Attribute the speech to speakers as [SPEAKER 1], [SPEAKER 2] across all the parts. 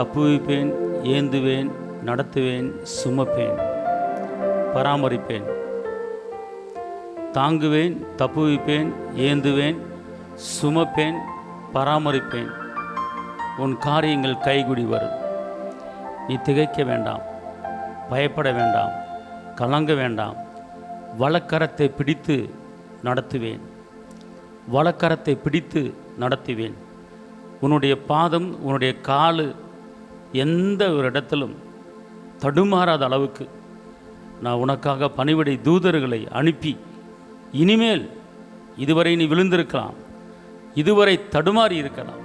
[SPEAKER 1] தப்புவிப்பேன், ஏந்துவேன், நடத்துவேன், சுமப்பேன், பராமரிப்பேன். தாங்குவேன், தப்புவிப்பேன், ஏந்துவேன், சுமப்பேன், பராமரிப்பேன். உன் காரியங்கள் கைகுடி வரும். நீ திகைக்க வேண்டாம், பயப்பட வேண்டாம், கலங்க வேண்டாம். வலக்கரத்தை பிடித்து நடத்துவேன், வலக்கரத்தை பிடித்து நடத்துவேன். உன்னுடைய பாதம், உன்னுடைய காலு எந்த ஒரு இடத்திலும் தடுமாறாத அளவுக்கு நான் உனக்காக பணிவிடை தூதர்களை அனுப்பி, இனிமேல் இதுவரை நீ விழுந்திருக்கலாம், இதுவரை தடுமாறி இருக்கலாம்,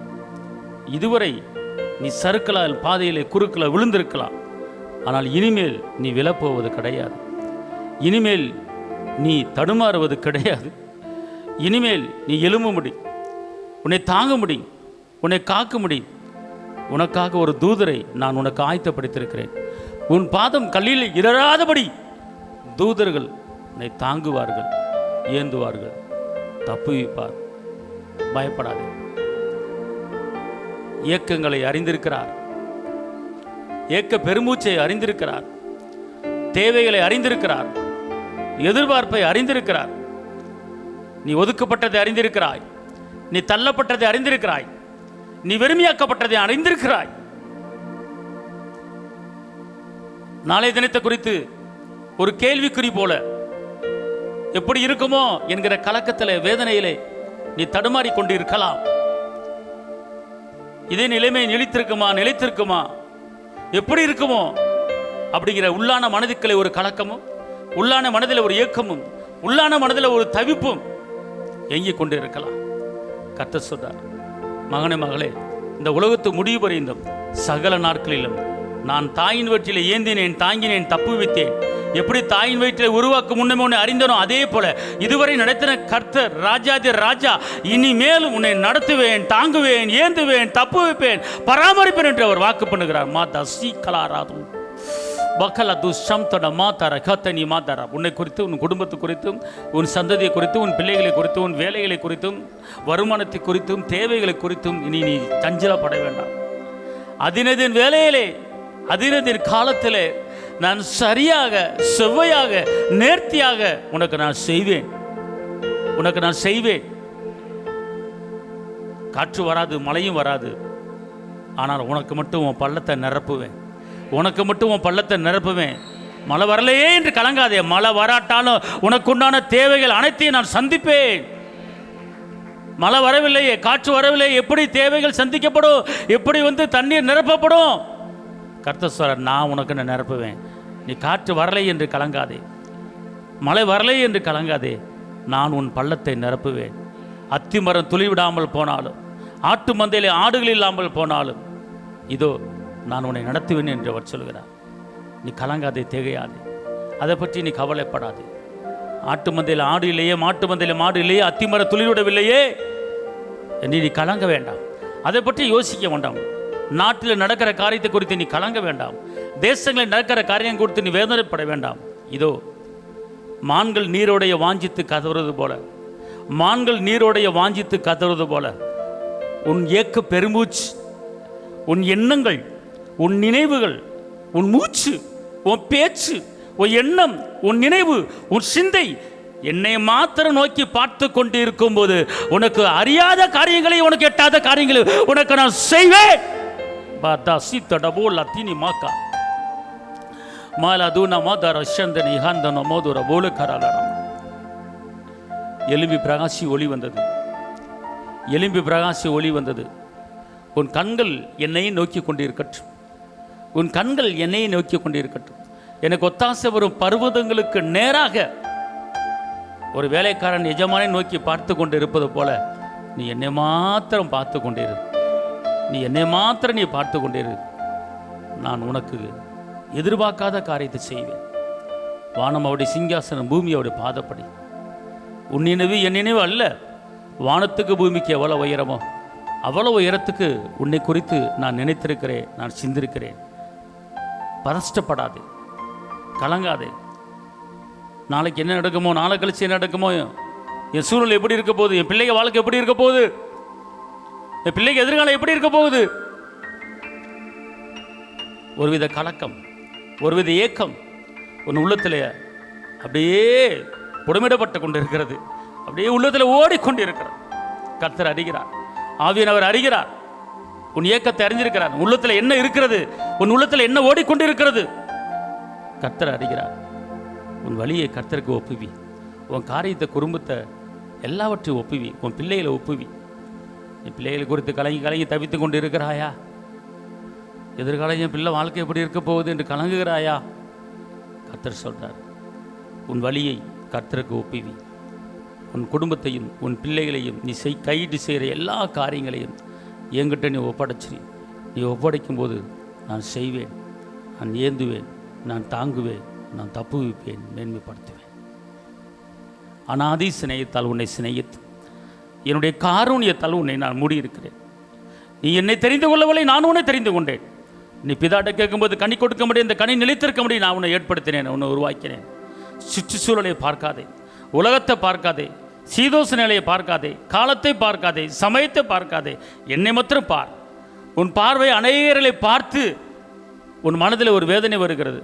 [SPEAKER 1] இதுவரை நீ சறுக்கலால் பாதையிலே குறுக்கில் விழுந்திருக்கலாம். ஆனால் இனிமேல் நீ விழப்போவது கிடையாது, இனிமேல் நீ தடுமாறுவது கிடையாது. இனிமேல் நீ எழும்ப முடியும், உன்னை தாங்க முடியும், உன்னை காக்க முடியும். உனக்காக ஒரு தூதரை நான் உனக்கு ஆயத்தப்படுத்தியிருக்கிறேன். உன் பாதம் கல்லில் இடராதபடி தூதர்கள் உன்னை தாங்குவார்கள், ஏந்துவார்கள், தப்புவிப்பார். பயப்படாதே. இயக்கங்களை அறிந்திருக்கிறார், ஏக்க பெருமூச்சை அறிந்திருக்கிறார், தேவைகளை அறிந்திருக்கிறார், எதிர்பார்ப்பை அறிந்திருக்கிறார். நீ ஒதுக்கப்பட்டதை அறிந்திருக்கிறாய், நீ தள்ளப்பட்டதை அறிந்திருக்கிறாய், நீ வெறுமையாக்கப்பட்டதை அறிந்திருக்கிறாய். நாளை தினத்தை குறித்து ஒரு கேள்விக்குறி போல எப்படி இருக்குமோ என்கிற கலக்கத்திலே, வேதனையிலே நீ தடுமாறி கொண்டு இருக்கலாம். இதே நிலைமை நிலைத்திருக்குமா, எப்படி இருக்குமோ அப்படிங்கிற உள்ளான மனதுக்களை ஒரு கலக்கமும், உள்ளான மனதில் ஒரு ஏக்கமும், உள்ளான மனதில் ஒரு தவிப்பும் எங்கிக் கொண்டு இருக்கலாம். கர்த்தர் சொல்றார், மகனே மகளே, இந்த உலகத்து முடிவு பரிந்தும் சகல நாட்களிலும் நான் தாயின் வயிற்றிலே ஏந்தினேன், தாங்கினேன், தப்புவித்தேன். எப்படி தாயின் வயிற்றிலே உருவாக்கும் முன்னமே அறிந்தனோ அதே போல இதுவரை நடத்தின கர்த்தர் ராஜாதி ராஜா இனிமேலும் உன்னை நடத்துவேன், தாங்குவேன், ஏந்துவேன், தப்புவிப்பேன், பராமரிப்பேன் என்று அவர் வாக்கு பண்ணுகிறார். மாதா சீக்கலாராது பக்கல துஷம்தட மாதார கத்தனி மாதாரா. உன்னை குறித்து, உன் குடும்பத்தை குறித்தும், உன் சந்ததியை குறித்தும், உன் பிள்ளைகளை குறித்தும், உன் வேலைகளை குறித்தும், வருமானத்தை குறித்தும், தேவைகளை குறித்தும் இனி நீ சஞ்சலப்பட வேண்டாம். அதினதின் வேலையிலே, அதினதின் காலத்திலே நான் சரியாக, செவ்வையாக, நேர்த்தியாக உனக்கு நான் செய்வேன், உனக்கு நான் செய்வேன். காற்று வராது, மழையும் வராது, ஆனால் உனக்கு மட்டும் உன் பள்ளத்தை நிரப்புவேன், உனக்கு மட்டும் உன் பள்ளத்தை நிரப்புவேன். மழை வரலையே என்று கலங்காதே. மழை வராட்டாலும் உனக்குண்டான தேவைகள் அனைத்தையும் நான் சந்திப்பேன். மழை வரவில்லையே, காற்று வரவில்லையே, எப்படி தேவைகள் சந்திக்கப்படும், எப்படி தண்ணீர் நிரப்பப்படும்? கர்த்தர் சொல்றார், நான் உனக்கு நான் நிரப்புவேன். நீ காற்று வரலை என்று கலங்காதே, மழை வரலை என்று கலங்காதே. நான் உன் பள்ளத்தை நிரப்புவேன். அத்திமரம் துளிவிடாமல் போனாலும், ஆட்டு மந்தையிலே ஆடுகள் இல்லாமல் போனாலும், இதோ நான் உன்னை நடத்துவேன் என்று அவர் சொல்கிறார். நீ கலங்காதே, திகையாதே, அதை பற்றி நீ கவலைப்படாதே. ஆட்டு மந்தையில் ஆடு இல்லையே, மாட்டு மந்தையில் மாடு இல்லையே, அத்திமர துளிவிடவில்லையே என்று நீ கலங்க வேண்டாம். அதை பற்றி யோசிக்க வேண்டாம். நாட்டில் நடக்கிற காரியத்தை குறித்து நீ கலங்க வேண்டாம். தேசங்களில் நடக்கிற காரியம் குறித்து நீ வேதனைப்பட வேண்டாம். இதோ மான்கள் நீரோடைய வாஞ்சித்து கதறுவது போல, மான்கள் நீரோடைய வாஞ்சித்து கதறுவது போல உன் ஏக்க பெருமூச்சு, உன் எண்ணங்கள், உன் நினைவுகள், உன் மூச்சு, உன் பேச்சு, உன் எண்ணம், உன் நினைவு, உன் சிந்தை என்னை மாத்திரம் நோக்கி பார்த்து கொண்டு இருக்கும் போது உனக்கு அறியாத காரியங்களை, உனக்கு எட்டாத காரியங்களை உனக்கு நான் செய்வேன். எலும்பி பிரகாசி ஒளி வந்தது, எலும்பி பிரகாசி ஒளி வந்தது. உன் கண்கள் என்னை நோக்கி கொண்டிருக்கட்டும், உன் கண்கள் என்னை நோக்கி கொண்டிருக்கட்டும். எனக்கு ஒத்தாசை வரும் பர்வதங்களுக்கு நேராக ஒரு வேலைக்காரன் எஜமானை நோக்கி பார்த்து கொண்டு இருப்பது போல நீ என்னை மாத்திரம் பார்த்து கொண்டிரு, நீ என்னை மாத்திரம் நீ பார்த்து கொண்டிரு. நான் உனக்கு எதிர்பார்க்காத காரியத்தை செய்வேன். வானம் அவருடைய சிங்காசனம், பூமி அவருடைய பாதப்படி. உன் நினைவு என் நினைவு அல்ல. வானத்துக்கு பூமிக்கு எவ்வளோ உயரமோ அவ்வளோ உயரத்துக்கு உன்னை குறித்து நான் நினைத்திருக்கிறேன், நான் சிந்திருக்கிறேன். பதஷ்டப்படாதே, கலங்காதே. நாளைக்கு என்ன நடக்குமோ, நாளை கழிச்சு என்ன நடக்குமோ, என் சூழ்நிலை எப்படி இருக்க போகுது, என் பிள்ளைங்க வாழ்க்கை எப்படி இருக்க போகுது, என் பிள்ளைக்கு எதிர்காலம் எப்படி இருக்க போகுது, ஒருவித கலக்கம், ஒருவித ஏக்கம் உன் உள்ளத்தில் அப்படியே புடமிடப்பட்டு கொண்டு இருக்கிறது. அப்படியே உள்ளத்தில் ஓடிக்கொண்டு இருக்கிறது. கர்த்தர் அறிகிறார், ஆவியானவர் அறிகிறார். உன் ஏக்கத்தை அறிஞ்சிருக்கிறார். உள்ளத்தில் என்ன இருக்கிறது, உன் உள்ளத்தில் என்ன ஓடிக்கொண்டு இருக்கிறது கர்த்தர் அறிகிறார். உன் வழியை கர்த்தருக்கு ஒப்புவி. உன் காரியத்தை, குடும்பத்தை எல்லாவற்றையும் ஒப்புவி. உன் பிள்ளைகளை ஒப்புவி. என் பிள்ளைகளை குறித்து கலங்கி தவித்து கொண்டு இருக்கிறாயா? எதிர்காலம் என் பிள்ளை வாழ்க்கை எப்படி இருக்க போகுது என்று கலங்குகிறாயா? கர்த்தர் சொல்றார், உன் வழியை கர்த்தருக்கு ஒப்புவி. உன் குடும்பத்தையும் உன் பிள்ளைகளையும் நீ கையிட்டு செய்கிற எல்லா காரியங்களையும் என்கிட்ட நீ ஒப்படைச்சி, நீ ஒப்படைக்கும் போது நான் செய்வேன், நான் ஏந்துவேன், நான் தாங்குவேன், நான் தப்புவிப்பேன், மேன்மைப்படுத்துவேன். அநாதி சிநேகத்தால் உன்னை சிநேகித்து என்னுடைய காரூணியத்தால் உன்னை நான் மூடியிருக்கிறேன். நீ என்னை தெரிந்து கொள்ளவில்லை, நான் உன்னை தெரிந்து கொண்டேன். நீ பிதாட்ட கேட்கும்போது கனி கொடுக்க முடியும், இந்த கனி நிலைத்திருக்க முடியும். நான் உன்னை ஏற்படுத்தினேன், உன்னை உருவாக்கினேன். சுற்றுச்சூழலை பார்க்காதே, உலகத்தை பார்க்காதே, சீதோச நிலையை பார்க்காதே, காலத்தை பார்க்காதே, சமயத்தை பார்க்காதே, என்னை மாத்திரம் பார். உன் பார்வை அநேகர்களை பார்த்து உன் மனதில் ஒரு வேதனை வருகிறது.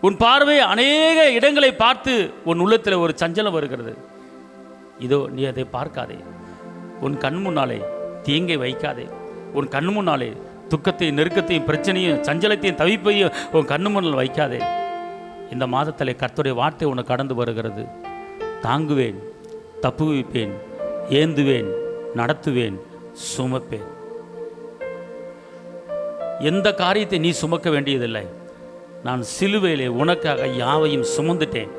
[SPEAKER 1] உன் பார்வை அநேக இடங்களை பார்த்து உன் உள்ளத்தில் ஒரு சஞ்சலம் வருகிறது. இதோ நீ அதை பார்க்காதே. உன் கண் முன்னாலே தீங்கை வைக்காதே. உன் கண் முன்னாலே துக்கத்தையும் நெருக்கத்தையும் பிரச்சனையும் சஞ்சலத்தையும் தவிப்பையும் உன் கண்ணு முன்னால் வைக்காதே. இந்த மாதத்தில் கர்த்தருடைய வார்த்தை உனக்கு கடந்து வருகிறது. தாங்குவேன், தப்புவிப்பேன், ஏந்துவேன், நடத்துவேன், சுமப்பேன். எந்த காரியத்தை நீ சுமக்க வேண்டியதில்லை. நான் சிலுவையிலே உனக்காக யாவையும் சுமந்துட்டேன்.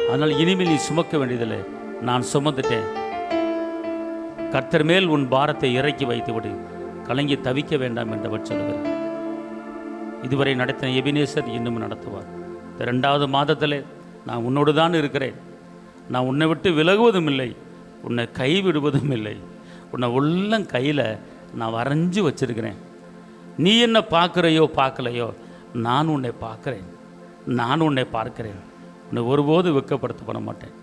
[SPEAKER 1] அதனால் இனிமேல் நீ சுமக்க வேண்டியதில்லை, நான் சுமந்துட்டேன். கர்த்தர் மேல் உன் பாரத்தை இறக்கி வைத்து விடு, கலங்கி தவிக்க வேண்டாம் என்றவர் சொல்லுகிறார். இதுவரை நடத்தின எபினேசர் இன்னும் நடத்துவார். இந்த 2வது மாதத்தில் நான் உன்னோடு தான் இருக்கிறேன். நான் உன்னை விட்டு விலகுவதும் இல்லை, உன்னை கைவிடுவதும் இல்லை. உன்னை உள்ளம் கையில் நான் வரைஞ்சி வச்சிருக்கிறேன். நீ என்ன பார்க்குறையோ பார்க்கலையோ, நான் உன்னை பார்க்குறேன், நான் உன்னை பார்க்கிறேன். உன்னை ஒருபோது வெட்கப்படுத்த பண்ண மாட்டேன்.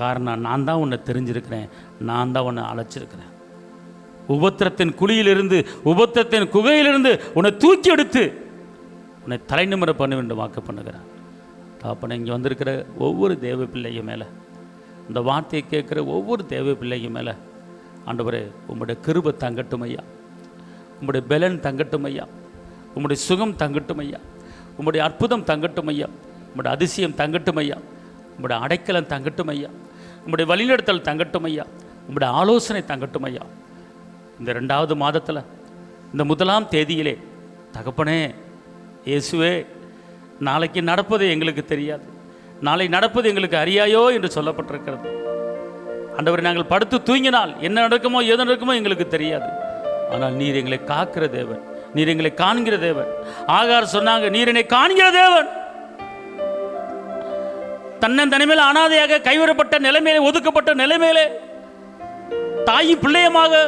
[SPEAKER 1] காரணம் நான் தான் உன்னை தெரிஞ்சிருக்கிறேன், நான் தான் உன்னை அழைச்சிருக்கிறேன். உபத்திரத்தின் குழியிலிருந்து, உபத்திரத்தின் குகையிலிருந்து உன்னை தூக்கி எடுத்து உன்னை தலைநிமிர பண்ண வேண்டும் வாக்கு பண்ணுகிறார். தாப்பனை இங்கே வந்திருக்கிற ஒவ்வொரு தேவ பிள்ளையும் மேலே, இந்த வார்த்தையை கேட்குற ஒவ்வொரு தேவ பிள்ளையும் மேலே ஆண்டவரே உம்முடைய கிருபை தங்கட்டும் ஐயா, உம்முடைய பலன் தங்கட்டும் ஐயா, உம்முடைய சுகம் தங்கட்டும் ஐயா, உம்முடைய அற்புதம் தங்கட்டும் ஐயா, உம்முடைய அதிசயம் தங்கட்டும் ஐயா, உம்முடைய அடைக்கலம் தங்கட்டும் ஐயா, உம்முடைய வழிநடத்தல் தங்கட்டும் ஐயா, உம்முடைய ஆலோசனை தங்கட்டும் ஐயா. இந்த 2வது மாதத்தில் இந்த 1ஆம் தேதியிலே தகப்பனே இயேசுவே, நாளைக்கு நடப்பது எங்களுக்கு தெரியாது, நாளை நடப்பது எங்களுக்கு அறியாயோ என்று சொல்லப்பட்டிருக்கிறது. ஆண்டவரே, நாங்கள் படுத்து தூங்கினால் என்ன நடக்குமோ எது நடக்குமோ எங்களுக்கு தெரியாது. ஆனால் நீர் எங்களை காக்கிற தேவன், நீர் எங்களை காண்கிற தேவன். ஆகார் சொன்னாங்க, நீர் என்னை காண்கிற தேவன். தன்னந்தனிமையில் அனாதையாக கைவிடப்பட்ட நிலைமையிலே, ஒதுக்கப்பட்ட நிலைமையிலே தாயும் பிள்ளையமாக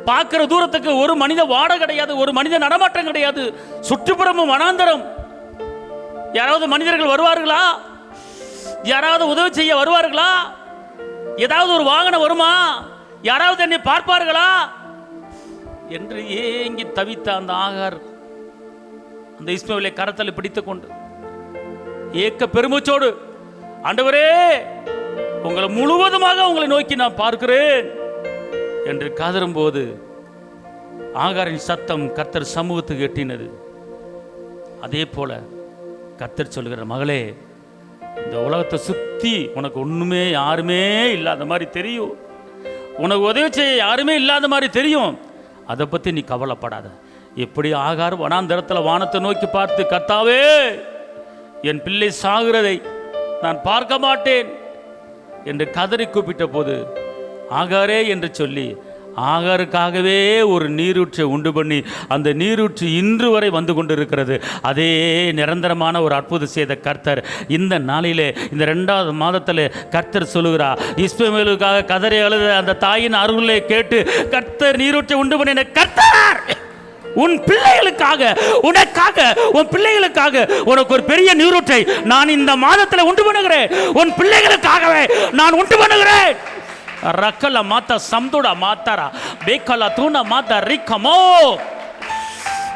[SPEAKER 1] பார்க்கிற தூரத்துக்கு ஒரு மனித வாட கிடையாது, ஒரு மனித நடமாட்டம் கிடையாது. சுற்றுப்புறமும் வனாந்தரம். யாராவது மனிதர்கள் வருவார்களா? யாராவது உதவி செய்ய வருவார்களா? ஏதாவது ஒரு வாகனம் வருமா? யாராவது என்னை பார்ப்பார்களா என்று ஏங்கி தவித்த அந்த ஆகார் அந்த இஸ்மவேலை கரத்தில் பிடித்துக் கொண்டு ஏக்க பெருமூச்சோடு, ஆண்டவரே உங்களை முழுவதுமாக உங்களை நோக்கி நான் பார்க்கிறேன் என்று காதரும்போது ஆகாரின் சத்தம் கர்த்தர் சமூகத்துக்கு எட்டினது. அதே போல கர்த்தர் சொல்கிற, மகளே, இந்த உலகத்தை சுற்றி உனக்கு ஒன்றுமே யாருமே இல்லாத மாதிரி தெரியும், உனக்கு உதவி செய்ய யாருமே இல்லாத மாதிரி தெரியும். அதை பற்றி நீ கவலைப்படாத. எப்படி ஆகார் வனாந்தரத்தில் வானத்தை நோக்கி பார்த்து, கர்த்தாவே என் பிள்ளை சாகிறதை நான் பார்க்க மாட்டேன் என்று கதறி கூப்பிட்ட போது, ஆகாரே என்று சொல்லி ஆகாருக்காகவே ஒரு நீரூற்றை உண்டு பண்ணி அந்த நீரூற்று இன்று வரை வந்து கொண்டிருக்கிறது. அதே நிரந்தரமான ஒரு அற்புதம் செய்த கர்த்தர் இந்த நாளிலே, இந்த 2வது மாதத்தில் கர்த்தர் சொல்லுகிறார், இஸ்மவேலுக்காக கதறி அழுத அந்த தாயின் அருளை கேட்டு கர்த்தர் நீரூற்றை உண்டு பண்ணின கர்த்தர் உன் பிள்ளைகளுக்காக, உனக்காக, உன் பிள்ளைகளுக்காக உனக்கு ஒரு பெரிய நீரூற்றை நான் இந்த மாதத்தில் உண்டு பண்ணுகிறேன். உன் பிள்ளைகளுக்காகவே நான் உண்டு பண்ணுகிறேன். ரக்கல மாத்தா சம்துடா மாத்தாரா பேக்கல தூண மாத்தா ரிக்கமோ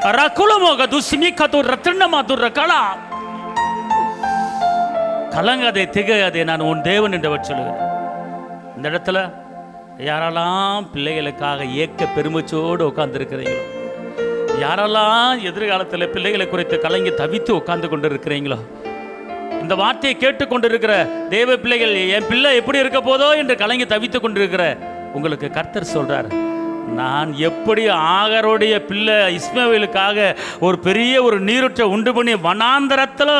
[SPEAKER 1] ரகுலமோக துசிமிகது ரத்னமதுர கலா. கலங்காதே, திகையாதே, நான் உன் தேவன் என்றவர் சொல்லுகிறேன். இந்த இடத்துல யாரெல்லாம் பிள்ளைகளுக்காக ஏக்க பெருமிச்சோடு உட்கார்ந்துருக்கிறீங்களோ, யாரெல்லாம் எதிர்காலத்தில் பிள்ளைகளை குறித்து கலங்கி தவித்து உட்கார்ந்து கொண்டு இருக்கிறீங்களோ, இந்த வார்த்தையை கேட்டுக்கொண்டிருக்கிற தேவ பிள்ளைகள், என் பிள்ளை எப்படி இருக்க போதோ என்று கலங்கி தவித்து கொண்டிருக்கிற உங்களுக்கு கர்த்தர் சொல்றார், நான் எப்படி ஆகருடைய பிள்ளை இஸ்மவேலுக்காக ஒரு பெரிய ஒரு நீரூற்றை உண்டு பண்ணி வனாந்தரத்தில்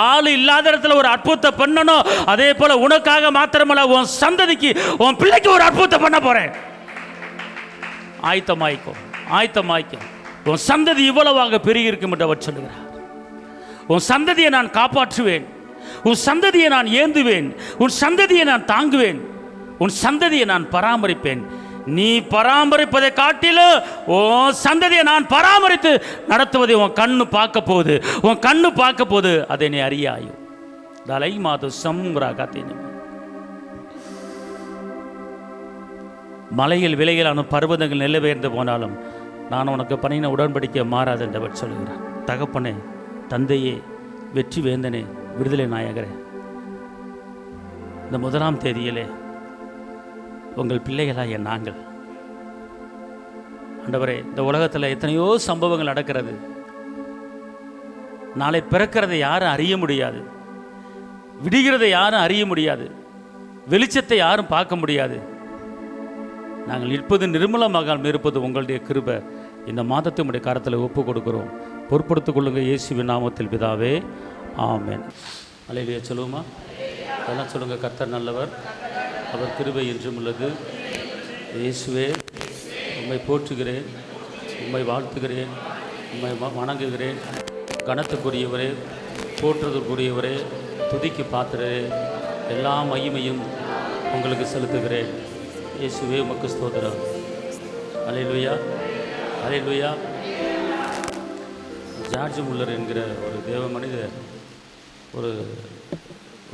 [SPEAKER 1] ஆள் இல்லாத இடத்துல ஒரு அற்புதத்தை பண்ணணும், அதே போல உனக்காக மாத்திரமல்ல உன் சந்ததிக்கு உன் பிள்ளைக்கு ஒரு அற்புதத்தை பண்ண போறேன். ஆயத்தமாய்க்கோ, ஆயத்தமாய்க்கோ. உன் சந்ததி இவ்வளவாக பெருகி இருக்கும் என்று அவர் சொல்லுகிறார். உன் சந்ததியை நான் காப்பாற்றுவேன், உன் சந்ததியை நான் ஏந்துவேன், உன் சந்ததியை நான் தாங்குவேன், உன் சந்ததியை நான் பராமரிப்பேன். நீ பராமரிப்பதை காட்டிலும் உன் சந்ததியை நான் பராமரித்து நடத்துவதை உன் கண்ணு பார்க்க போகுது, உன் கண்ணு பார்க்க போகுது, அதை நீ அறியாயோ. தலை மாது சம்ராகத்தின் மலையில் விலையிலான பர்வதங்கள் நிலவேர்ந்து போனாலும் நான் உனக்கு பண்ணின உடன்படிக்கை மாறாது என்றவர் சொல்கிறார். தகப்பனே, தந்தையே, வெற்றி வேந்தனே, விடுதலை நாயகரே, இந்த 1ஆம் தேதியிலே உங்கள் பிள்ளைகளாகிய நாங்கள் ஆண்டவரே, இந்த உலகத்தில் எத்தனையோ சம்பவங்கள் நடக்கிறது. நாளை பிறக்கிறதை யாரும் அறிய முடியாது, விடுகிறதை யாரும் அறிய முடியாது, வெளிச்சத்தை யாரும் பார்க்க முடியாது. நாங்கள் இருப்பது நிர்மலமாக இருப்பது உங்களுடைய கிருபை. இந்த மாதத்தை உடைய கரத்தில் ஒப்பு கொடுக்கிறோம். பொறுப்படுத்திக் கொள்ளுங்க இயேசுவின் நாமத்தில் பிதாவே, ஆமென். அல்லேலூயா சொல்லுவோமா? எல்லாம் சொல்லுங்க. கர்த்தர் நல்லவர், அவர் கிருபை என்றும் உள்ளது. இயேசுவே, உம்மை போற்றுகிறேன், உம்மை வாழ்த்துகிறேன், உம்மை வணங்குகிறேன். கனத்துக்குரியவரே, போற்றுதற்குரியவரே, துதிக்கு பாத்திரரே, எல்லா மகிமையும் உங்களுக்கு செலுத்துகிறேன். இயேசுவே, உமக்கு ஸ்தோத்திரம். அல்லேலூயா, அல்லேலூயா. ஜார்ஜ் முல்லர் என்கிற ஒரு தேவ மனிதர் ஒரு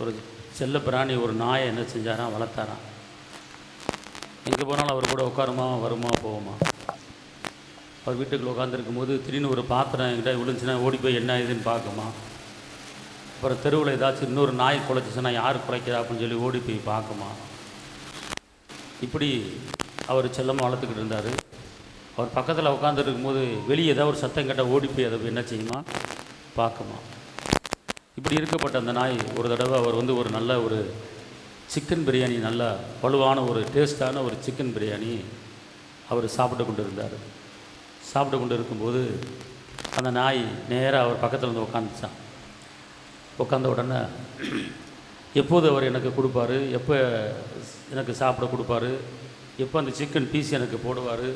[SPEAKER 1] ஒரு செல்ல பிராணி, ஒரு நாயை என்ன செஞ்சாராம், வளர்த்தாராம். எங்கே போனாலும் அவர் கூட உட்காருமா, வருமா, போகுமா. அவர் வீட்டுக்குள்ள உட்காந்துருக்கும் போது திடீர்னு ஒரு பாத்திரம் என்கிட்ட விழுந்துச்சுன்னா ஓடி போய் என்ன இதுன்னு பார்க்குமா. அப்புறம் தெருவில் ஏதாச்சும் இன்னொரு நாய் குலைச்சிச்சுன்னா யார் குலைக்கிறா அப்படின்னு சொல்லி ஓடி போய் பார்க்குமா. இப்படி அவர் செல்லமாக வளர்த்துக்கிட்டு இருந்தார். அவர் பக்கத்தில் உட்காந்துருக்கும் போது வெளியே ஏதாவது ஒரு சத்தம் கேட்டால் ஓடி போய் அதை என்ன செய்யுமா, பார்க்குமா. இப்படி இருக்கப்பட்ட அந்த நாய் ஒரு தடவை அவர் ஒரு நல்ல ஒரு சிக்கன் பிரியாணி, நல்ல வலுவான ஒரு டேஸ்டான ஒரு சிக்கன் பிரியாணி அவர் சாப்பிட்டு கொண்டு இருந்தார். சாப்பிட்டு கொண்டு இருக்கும்போது அந்த நாய் நேராக அவர் பக்கத்தில் வந்து உட்காந்துச்சான். உட்காந்த உடனே எப்போது அவர் எனக்கு கொடுப்பார், எப்போ எனக்கு சாப்பிட கொடுப்பார், எப்போ அந்த சிக்கன் பீஸ் எனக்கு போடுவார்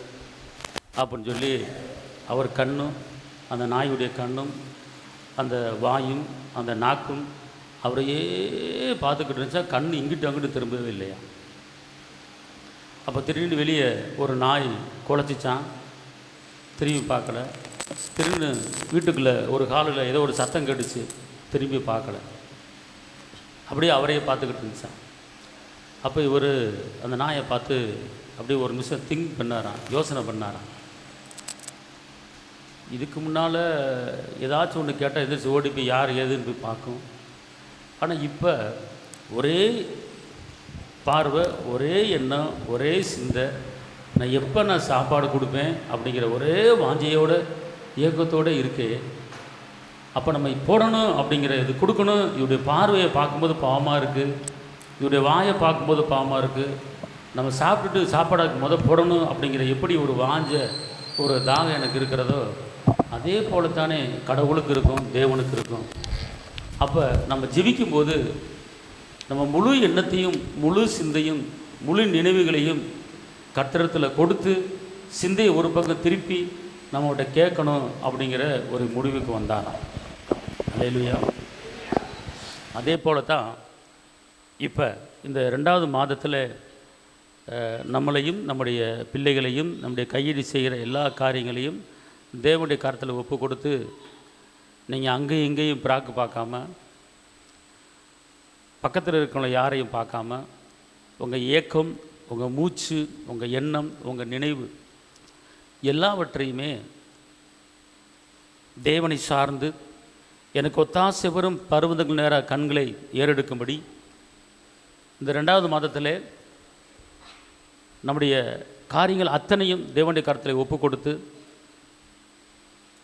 [SPEAKER 1] அப்படின்னு சொல்லி அவர் கண்ணும், அந்த நாயுடைய கண்ணும், அந்த வாயும், அந்த நாக்கும் அவரையே பார்த்துக்கிட்டு இருந்துச்சா. கண் இங்கிட்டு அங்கிட்டு திரும்பவே இல்லையா. அப்போ திடீர்னு வெளியே ஒரு நாய் குலைச்சிச்சான், திரும்பி பார்க்கல. திரும்பி வீட்டுக்குள்ளே ஒரு காலில் ஏதோ ஒரு சத்தம் கேட்டுச்சு, திரும்பி பார்க்கல. அப்படியே அவரையே பார்த்துக்கிட்டு இருந்துச்சான். அப்போ இவர் அந்த நாயை பார்த்து அப்படியே ஒரு நிமிஷம் திங்க் பண்ணாராம், யோசனை பண்ணாராம். இதுக்கு முன்னால் ஏதாச்சும் ஒன்று கேட்டால் எதிர்த்து ஓடி போய் யார் ஏதுன்னு போய் பார்க்கும். ஆனால் இப்போ ஒரே பார்வை, ஒரே எண்ணம், ஒரே சிந்தை, நான் எப்போ நான் சாப்பாடு கொடுப்பேன் அப்படிங்கிற ஒரே வாஞ்சையோடு இயக்கத்தோடு இருக்கே. அப்போ நம்ம போடணும் அப்படிங்கிற இது கொடுக்கணும். இவருடைய பார்வையை பார்க்கும்போது பாவமாக இருக்குது, இவருடைய வாயை பார்க்கும்போது பாவமாக இருக்குது. நம்ம சாப்பிட்டுட்டு சாப்பாடாக்கு போடணும் அப்படிங்கிற எப்படி ஒரு வாஞ்ச ஒரு தாகம் எனக்கு இருக்கிறதோ அதே போலத்தானே கடவுளுக்கு இருக்கும், தேவனுக்கு இருக்கும். அப்போ நம்ம ஜெபிக்கும்போது நம்ம முழு எண்ணத்தையும், முழு சிந்தையும், முழு நினைவுகளையும் கர்த்தரிடத்தில் கொடுத்து சிந்தையை ஒரு பக்கம் திருப்பி நம்மகிட்ட கேட்கணும் அப்படிங்கிற ஒரு முடிவுக்கு வந்தாராம். அல்லேலூயா. அதே போல தான் இப்போ இந்த 2வது மாதத்தில் நம்மளையும் நம்முடைய பிள்ளைகளையும் நம்முடைய கையெழு செய்கிற எல்லா காரியங்களையும் தேவனுடைய கரத்தில் ஒப்பு கொடுத்து, நீங்கள் அங்கேயும் இங்கேயும் பிராக்கு பார்க்காம, பக்கத்தில் இருக்கிறவங்கள யாரையும் பார்க்காம, உங்கள் ஏக்கம், உங்கள் மூச்சு, உங்கள் எண்ணம், உங்கள் நினைவு எல்லாவற்றையுமே தேவனை சார்ந்து எனக்கு ஒத்தாசை வரும் பருவதங்கள் நேராக கண்களை ஏறெடுக்கும்படி இந்த 2வது மாதத்தில் நம்முடைய காரியங்கள் அத்தனையும் தேவனுடைய கரத்தில் ஒப்பு கொடுத்து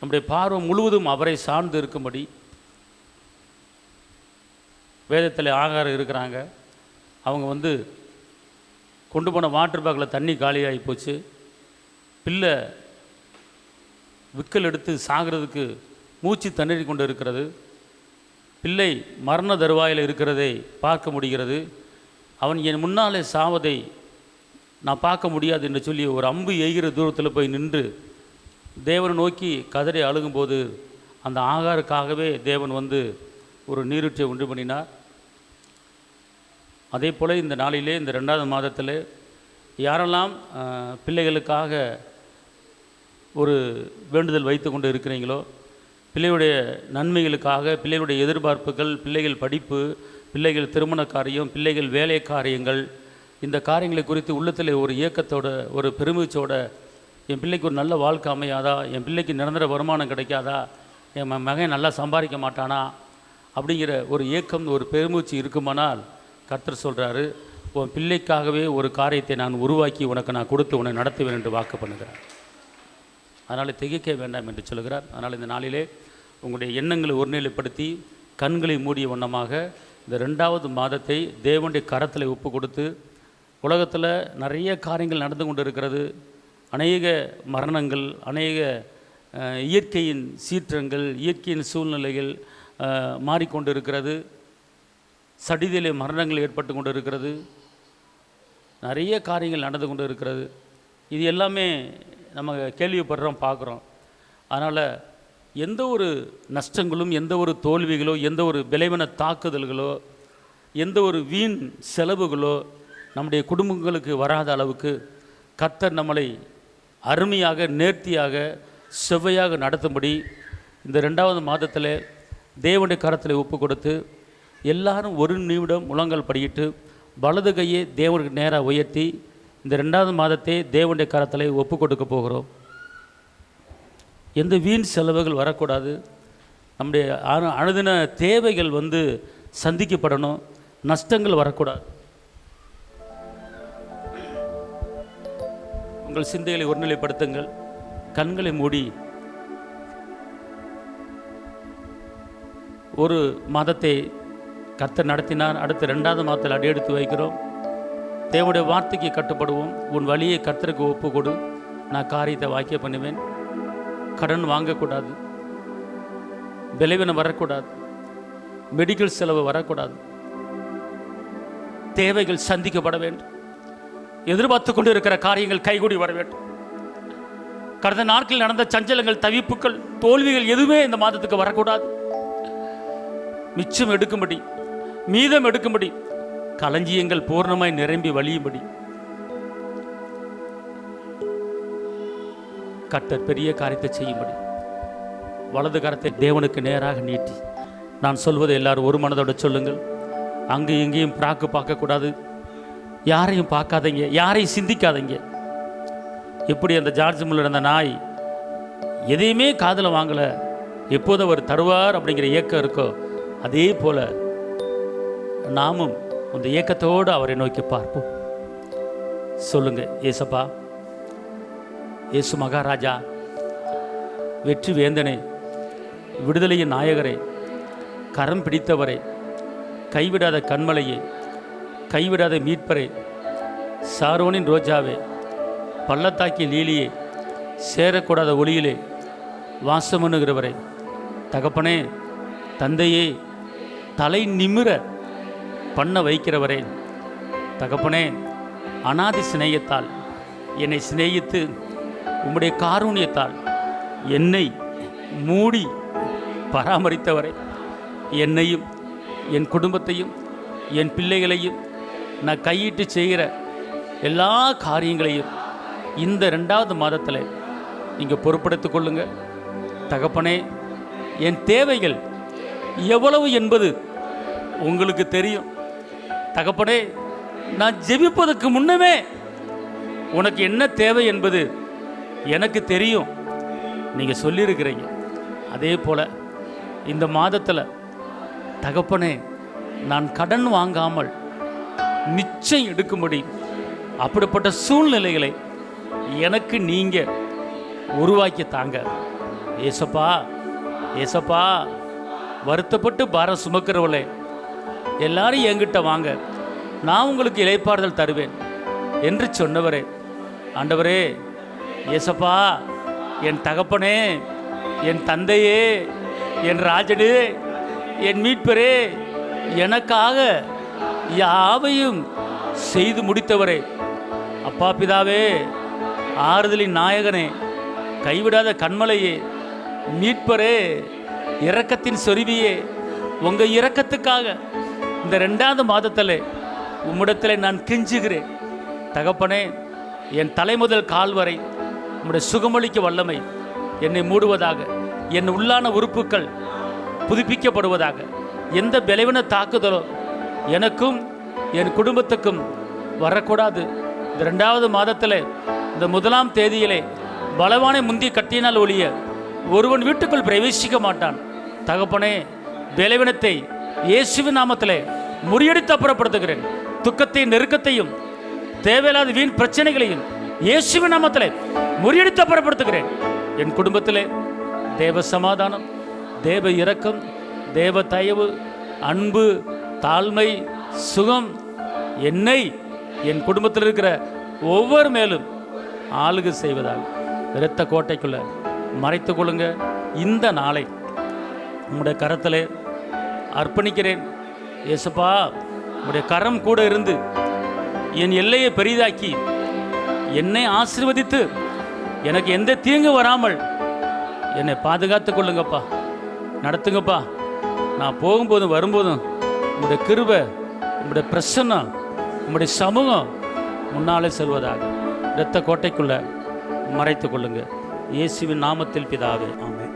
[SPEAKER 1] நம்முடைய பார்வை முழுவதும் அவரை சார்ந்து இருக்கும்படி வேதத்தில் ஆகாரம் இருக்கிறாங்க. அவங்க கொண்டு போன வாட்டர் பேக்கில் தண்ணி காலியாகி போச்சு. பிள்ளை விக்கல் எடுத்து சாகிறதுக்கு மூச்சு தண்ணீர் கொண்டு இருக்கிறது. பிள்ளை மரண தருவாயில் இருக்கிறதை பார்க்க முடிகிறது. அவன் என் முன்னாலே சாவதை நான் பார்க்க முடியாது என்று சொல்லி ஒரு அம்பு எய்கிற தூரத்தில் போய் நின்று தேவனை நோக்கி கதறி அழுகும்போது அந்த ஆகாருக்காகவே தேவன் ஒரு நீரூற்றை உண்டு பண்ணினார். அதே போல் இந்த நாளிலே இந்த 2வது மாதத்தில் யாரெல்லாம் பிள்ளைகளுக்காக ஒரு வேண்டுதல் வைத்து கொண்டு இருக்கிறீங்களோ, பிள்ளைகளுடைய நன்மைகளுக்காக, பிள்ளைகளுடைய எதிர்பார்ப்புகள், பிள்ளைகள் படிப்பு, பிள்ளைகள் திருமண காரியம், பிள்ளைகள் வேலை காரியங்கள், இந்த காரியங்களை குறித்து உள்ளத்தில் ஒரு இயக்கத்தோட ஒரு பெருமிச்சோட என் பிள்ளைக்கு ஒரு நல்ல வாழ்க்கை அமையாதா, என் பிள்ளைக்கு நிரந்தர வருமானம் கிடைக்காதா, என் மகன் நல்லா சம்பாதிக்க மாட்டானா அப்படிங்கிற ஒரு ஏக்கம் ஒரு பெருமூச்சு இருக்குமானால் கர்த்தர் சொல்கிறாரு, உன் பிள்ளைக்காகவே ஒரு காரியத்தை நான் உருவாக்கி உனக்கு நான் கொடுத்து உன்னை நடத்துவேன் என்று வாக்கு பண்ணுகிறார். அதனால் திகைக்க வேண்டாம் என்று சொல்கிறார். அதனால் இந்த நாளிலே உங்களுடைய எண்ணங்களை ஒருநிலைப்படுத்தி கண்களை மூடிய வண்ணமாக இந்த 2வது மாதத்தை தேவனுடைய கரத்தில் ஒப்பு கொடுத்து, உலகத்தில் நிறைய காரியங்கள் நடந்து கொண்டு இருக்கிறது. அநேக மரணங்கள், அநேக இயற்கையின் சீற்றங்கள், இயற்கையின் சூழ்நிலைகள் மாறிக்கொண்டு இருக்கிறது. சடிதிலே மரணங்கள் ஏற்பட்டு கொண்டு இருக்கிறது. நிறைய காரியங்கள் நடந்து கொண்டு இருக்கிறது. இது எல்லாமே நம்ம கேள்விப்படுறோம், பார்க்குறோம். அதனால் எந்த ஒரு நஷ்டங்களும், எந்த ஒரு தோல்விகளோ, எந்த ஒரு விளைவின தாக்குதல்களோ, எந்த ஒரு வீண் செலவுகளோ நம்முடைய குடும்பங்களுக்கு வராத அளவுக்கு கர்த்தர் நம்மளை அருமையாக, நேர்த்தியாக, செவ்வையாக நடத்தும்படி இந்த 2வது மாதத்தில் தேவனுடைய கரத்தில் ஒப்பு கொடுத்து எல்லாரும் ஒரு நிமிடம் முழங்கால் படியிட்டு வலது கையை தேவனுக்கு நேராக உயர்த்தி இந்த 2வது மாதத்தை தேவனுடைய கரத்தில் ஒப்பு கொடுக்க போகிறோம். எந்த வீண் செலவுகள் வரக்கூடாது. நம்முடைய அனுதின தேவைகள் சந்திக்கப்படணும். நஷ்டங்கள் வரக்கூடாது. உங்கள் சிந்தைகளை ஒருநிலைப்படுத்துங்கள். கண்களை மூடி ஒரு மாதத்தை கர்த்தர் நடத்தினார். அடுத்த 2வது மாதத்தில் அடியெடுத்து வைக்கிறோம். தேவனுடைய வார்த்தைக்கு கட்டுப்படுவோம். உன் வழியை கர்த்தருக்கு ஒப்பு கொடு, நான் காரியத்தை வாக்கிய பண்ணுவேன். கடன் வாங்கக்கூடாது, விளைவினம் வரக்கூடாது, மெடிக்கல் செலவு வரக்கூடாது. தேவைகள் சந்திக்கப்பட வேண்டும். எதிர்பார்த்து கொண்டு இருக்கிற காரியங்கள் கைகூடி வர வேண்டும். கடந்த நாட்களில் நடந்த சஞ்சலங்கள், தவிப்புகள், தோல்விகள் எதுவுமே இந்த மாதத்துக்கு வரக்கூடாது. மிச்சம் எடுக்கும்படி, மீதம் எடுக்கும்படி, களஞ்சியங்கள் பூர்ணமாய் நிரம்பி வழியும்படி கர்த்தர் பெரிய காரியத்தை செய்யும்படி வலது கரத்தை தேவனுக்கு நேராக நீட்டி நான் சொல்வதை எல்லாரும் ஒரு மனதோட சொல்லுங்கள். அங்கே எங்கேயும் பிராக்கு பார்க்கக்கூடாது. யாரையும் பார்க்காதீங்க, யாரையும் சிந்திக்காதீங்க. எப்படி அந்த ஜார்ஜ் முல்லர் அந்த நாய் எதையுமே காதில் வாங்கலை, எப்போது அவர் தருவார் அப்படிங்கிற ஏக்கம் இருக்கோ, அதே போல் நாமும் அந்த ஏக்கத்தோடு அவரை நோக்கி பார்ப்போம். சொல்லுங்க, ஏசப்பா, ஏசு மகாராஜா, வெற்றி வேந்தனே, விடுதலையின் நாயகரே, கரம் பிடித்தவரே, கைவிடாத கண்மலையே, கைவிடாத மீட்பரே, சாரோனின் ரோஜாவே, பள்ளத்தாக்கி லீலியே, சேரக்கூடாத ஒளியிலே வாசமனுகிறவரே, தகப்பனே, தந்தையே, தலை நிமிர பண்ண வைக்கிறவரே, தகப்பனே, அநாதி சிநேகத்தால் என்னை சிநேகித்து உம்முடைய காருண்யத்தால் என்னை மூடி பராமரித்தவரே, என்னையும் என் குடும்பத்தையும் என் பிள்ளைகளையும் நான் கையிட்டு செய்கிற எல்லா காரியங்களையும் இந்த 2வது மாதத்தில் நீங்கள் பொறுப்படுத்திக் கொள்ளுங்க. தகப்பனே, என் தேவைகள் எவ்வளவு என்பது உங்களுக்கு தெரியும். தகப்பனே, நான் ஜெபிப்பதற்கு முன்னமே உனக்கு என்ன தேவை என்பது எனக்கு தெரியும். நீங்கள் சொல்லியிருக்கிறீங்க. அதே போல் இந்த மாதத்தில் தகப்பனே, நான் கடன் வாங்காமல் நிச்சயம் எடுக்கும்படி அப்படிப்பட்ட சூழ்நிலைகளை எனக்கு நீங்கள் உருவாக்கி தாங்க. ஏசப்பா, ஏசப்பா, வருத்தப்பட்டு பாரம் சுமக்கிறவளே, எல்லாரும் என்கிட்ட வாங்க, நான் உங்களுக்கு இளைப்பாறுதல் தருவேன் என்று சொன்னவரே, ஆண்டவரே, ஏசப்பா, என் தகப்பனே, என் தந்தையே, என் ராஜனே, என் மீட்பரே, எனக்காக யாவையும் செய்து முடித்தவரே, அப்பா பிதாவே, ஆறுதலின் நாயகனே, கைவிடாத கண்மலையே, மீட்பரே, இரக்கத்தின் சொருவியே, உங்கள் இரக்கத்துக்காக இந்த 2வது மாதத்தில் உம்மிடத்தில் நான் கெஞ்சுகிறேன். தகப்பனே, என் தலைமுதல் கால் வரை உம்முடைய சுகமளிக்க வல்லமை என்னை மூடுவதாக, என் உள்ளான உறுப்புகள் புதுப்பிக்கப்படுவதாக. எந்த பலவீன தாக்குதலோ எனக்கும் என் குடும்பத்துக்கும் வரக்கூடாது. இந்த 2வது மாதத்தில் இந்த 1ஆம் தேதியிலே பலவானை முந்தி கட்டினால் ஒழிய ஒருவன் வீட்டுக்குள் பிரவேசிக்க மாட்டான். தகப்பனே, பலவீனத்தை இயேசுவின் நாமத்திலே முறியடித்து அப்புறப்படுத்துகிறேன். துக்கத்தையும் நெருக்கத்தையும் தேவையில்லாத வீண் பிரச்சனைகளையும் இயேசுவின் நாமத்திலே முறியடித்து அப்புறப்படுத்துகிறேன். என் குடும்பத்திலே தேவ சமாதானம், தேவ இரக்கம், தேவ தயவு, அன்பு, தாழ்மை, சுகம் என்னை என் குடும்பத்தில் இருக்கிற ஒவ்வொரு மேலும் ஆளுகை செய்வதாக இரத்த கோட்டைக்குள்ள மறைத்து கொள்ளுங்க. இந்த நாளை உங்களுடைய கரத்திலே அர்ப்பணிக்கிறேன். ஏசப்பா, உங்களுடைய கரம் கூட இருந்து என் எல்லையை பெரிதாக்கி என்னை ஆசீர்வதித்து எனக்கு எந்த தீங்கு வராமல் என்னை பாதுகாத்து கொள்ளுங்கப்பா, நடத்துங்கப்பா. நான் போகும்போதும் வரும்போதும் உங்களுடைய கிருபை, உங்களுடைய பிரசன்னம், உங்களுடைய சமூகம் முன்னாலே செல்வதாக இரத்த கோட்டைக்குள்ள மறைத்து கொள்ளுங்க. இயேசுவின் நாமத்தில் பிதாவே, ஆமென்.